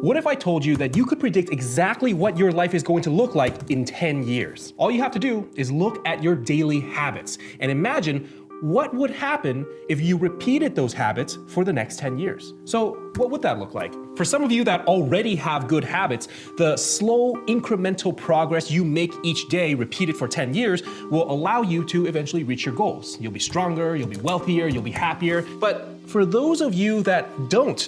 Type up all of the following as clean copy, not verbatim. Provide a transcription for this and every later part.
What if I told you that you could predict exactly what your life is going to look like in 10 years? All you have to do is look at your daily habits and imagine what would happen if you repeated those habits for the next 10 years. So what would that look like? For some of you that already have good habits, the slow incremental progress you make each day repeated for 10 years will allow you to eventually reach your goals. You'll be stronger, you'll be wealthier, you'll be happier. But for those of you that don't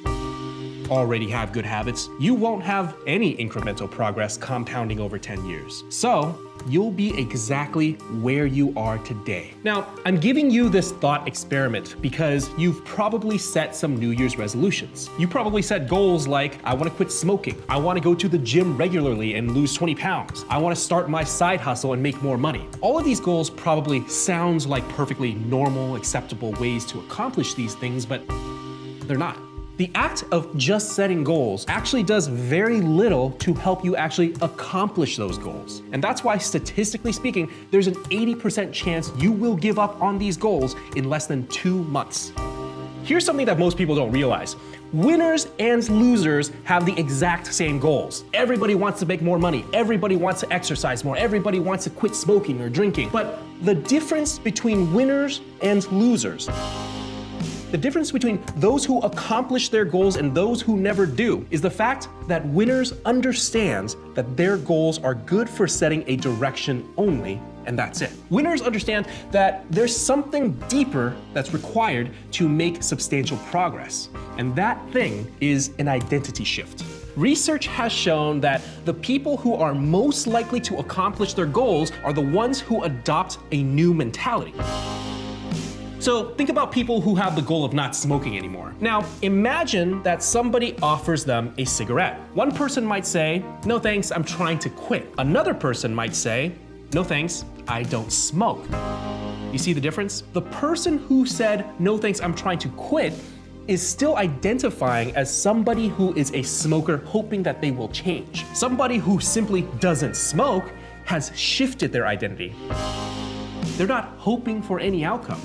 already have good habits, you won't have any incremental progress compounding over 10 years. So you'll be exactly where you are today. Now, I'm giving you this thought experiment because you've probably set some New Year's resolutions. You probably set goals like, I want to quit smoking. I want to go to the gym regularly and lose 20 pounds. I want to start my side hustle and make more money. All of these goals probably sounds like perfectly normal, acceptable ways to accomplish these things, but they're not. The act of just setting goals actually does very little to help you actually accomplish those goals. And that's why, statistically speaking, there's an 80% chance you will give up on these goals in less than 2 months. Here's something that most people don't realize. Winners and losers have the exact same goals. Everybody wants to make more money. Everybody wants to exercise more. Everybody wants to quit smoking or drinking. But the difference between winners and losers, the difference between those who accomplish their goals and those who never do, is the fact that winners understand that their goals are good for setting a direction only, and that's it. Winners understand that there's something deeper that's required to make substantial progress, and that thing is an identity shift. Research has shown that the people who are most likely to accomplish their goals are the ones who adopt a new mentality. So think about people who have the goal of not smoking anymore. Now, imagine that somebody offers them a cigarette. One person might say, no thanks, I'm trying to quit. Another person might say, no thanks, I don't smoke. You see the difference? The person who said, no thanks, I'm trying to quit, is still identifying as somebody who is a smoker hoping that they will change. Somebody who simply doesn't smoke has shifted their identity. They're not hoping for any outcome.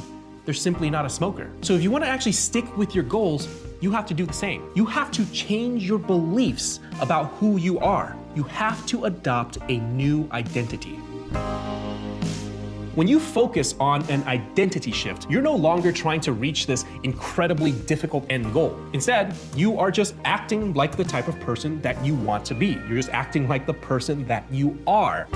They're simply not a smoker. So if you want to actually stick with your goals, you have to do the same. You have to change your beliefs about who you are. You have to adopt a new identity. When you focus on an identity shift, you're no longer trying to reach this incredibly difficult end goal. Instead, you are just acting like the type of person that you want to be. You're just acting like the person that you are.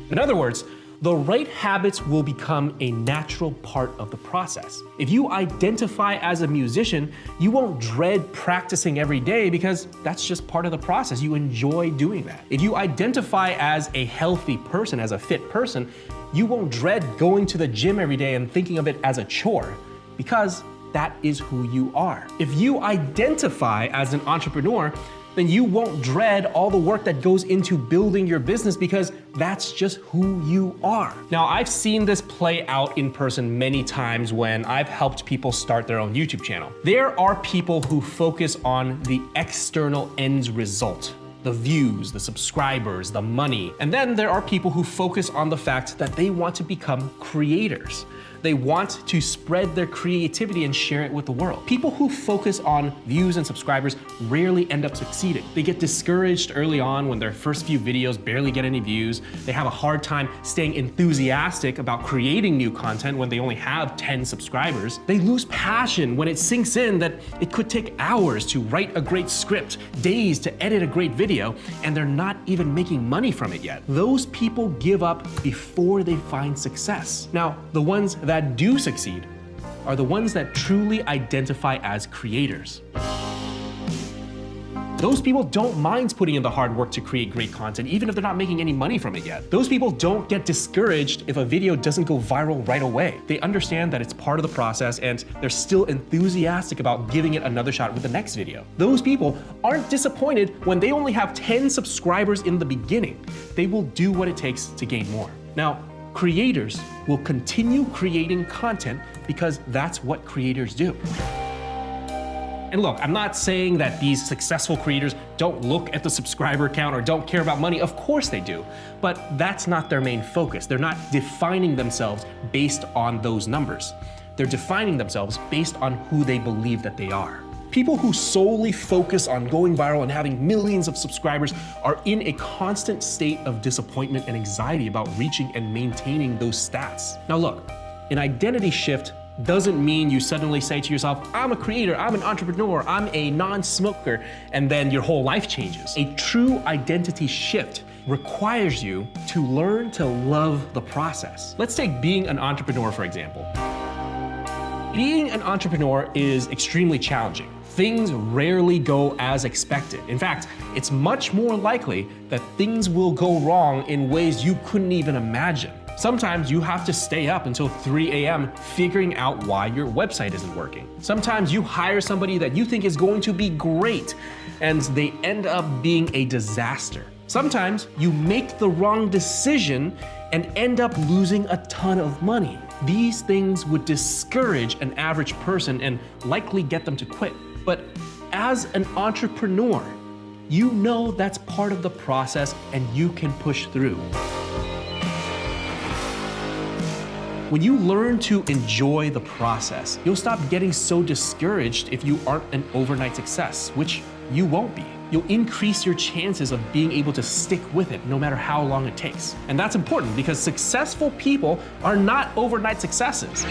In other words, the right habits will become a natural part of the process. If you identify as a musician, you won't dread practicing every day because that's just part of the process. You enjoy doing that. If you identify as a healthy person, as a fit person, you won't dread going to the gym every day and thinking of it as a chore because that is who you are. If you identify as an entrepreneur, then you won't dread all the work that goes into building your business because that's just who you are. Now, I've seen this play out in person many times when I've helped people start their own YouTube channel. There are people who focus on the external end result, the views, the subscribers, the money. And then there are people who focus on the fact that they want to become creators. They want to spread their creativity and share it with the world. People who focus on views and subscribers rarely end up succeeding. They get discouraged early on when their first few videos barely get any views. They have a hard time staying enthusiastic about creating new content when they only have 10 subscribers. They lose passion when it sinks in that it could take hours to write a great script, days to edit a great video, and they're not even making money from it yet. Those people give up before they find success. Now, the ones that do succeed are the ones that truly identify as creators. Those people don't mind putting in the hard work to create great content, even if they're not making any money from it yet. Those people don't get discouraged if a video doesn't go viral right away. They understand that it's part of the process and they're still enthusiastic about giving it another shot with the next video. Those people aren't disappointed when they only have 10 subscribers in the beginning. They will do what it takes to gain more. Now, creators will continue creating content because that's what creators do. And look, I'm not saying that these successful creators don't look at the subscriber count or don't care about money. Of course they do, but that's not their main focus. They're not defining themselves based on those numbers. They're defining themselves based on who they believe that they are. People who solely focus on going viral and having millions of subscribers are in a constant state of disappointment and anxiety about reaching and maintaining those stats. Now look, an identity shift doesn't mean you suddenly say to yourself, I'm a creator, I'm an entrepreneur, I'm a non-smoker, and then your whole life changes. A true identity shift requires you to learn to love the process. Let's take being an entrepreneur, for example. Being an entrepreneur is extremely challenging. Things rarely go as expected. In fact, it's much more likely that things will go wrong in ways you couldn't even imagine. Sometimes you have to stay up until 3 a.m. figuring out why your website isn't working. Sometimes you hire somebody that you think is going to be great, and they end up being a disaster. Sometimes you make the wrong decision and end up losing a ton of money. These things would discourage an average person and likely get them to quit. But as an entrepreneur, you know that's part of the process and you can push through. When you learn to enjoy the process, you'll stop getting so discouraged if you aren't an overnight success, which you won't be. You'll increase your chances of being able to stick with it no matter how long it takes. And that's important because successful people are not overnight successes.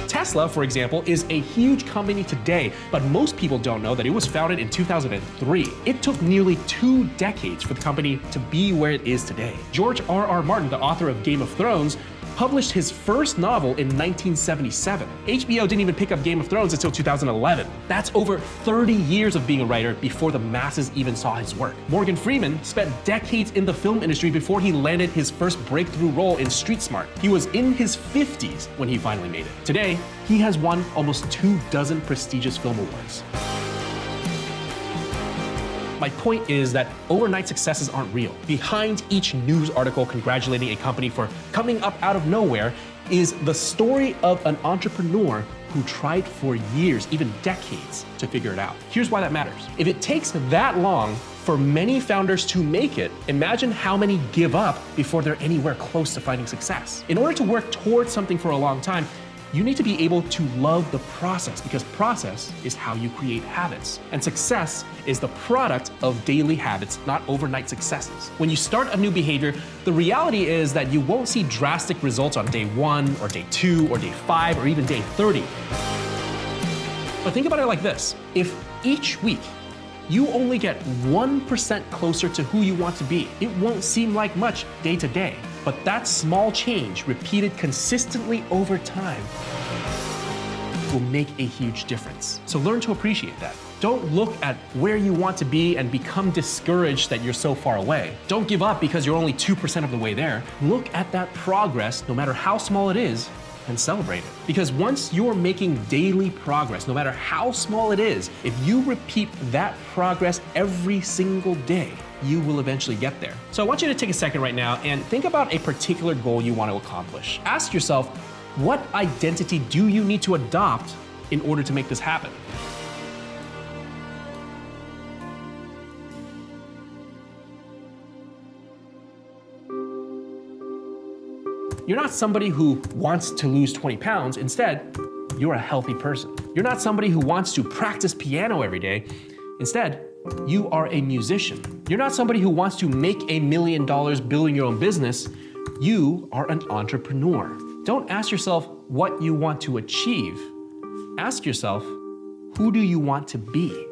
Tesla, for example, is a huge company today, but most people don't know that it was founded in 2003. It took nearly 2 decades for the company to be where it is today. George R.R. Martin, the author of Game of Thrones, published his first novel in 1977. HBO didn't even pick up Game of Thrones until 2011. That's over 30 years of being a writer before the masses even saw his work. Morgan Freeman spent decades in the film industry before he landed his first breakthrough role in Street Smart. He was in his 50s when he finally made it. Today, he has won almost 24 prestigious film awards. My point is that overnight successes aren't real. Behind each news article congratulating a company for coming up out of nowhere is the story of an entrepreneur who tried for years, even decades, to figure it out. Here's why that matters. If it takes that long for many founders to make it, imagine how many give up before they're anywhere close to finding success. In order to work towards something for a long time, you need to be able to love the process because process is how you create habits. And success is the product of daily habits, not overnight successes. When you start a new behavior, the reality is that you won't see drastic results on day 1 or day 2 or day 5 or even day 30. But think about it like this. If each week you only get 1% closer to who you want to be, it won't seem like much day to day. But that small change, repeated consistently over time, will make a huge difference. So learn to appreciate that. Don't look at where you want to be and become discouraged that you're so far away. Don't give up because you're only 2% of the way there. Look at that progress, no matter how small it is, and celebrate it. Because once you're making daily progress, no matter how small it is, if you repeat that progress every single day, you will eventually get there. So I want you to take a second right now and think about a particular goal you want to accomplish. Ask yourself, what identity do you need to adopt in order to make this happen? You're not somebody who wants to lose 20 pounds. Instead, you're a healthy person. You're not somebody who wants to practice piano every day. Instead, you are a musician. You're not somebody who wants to make $1 million building your own business. You are an entrepreneur. Don't ask yourself what you want to achieve. Ask yourself, who do you want to be?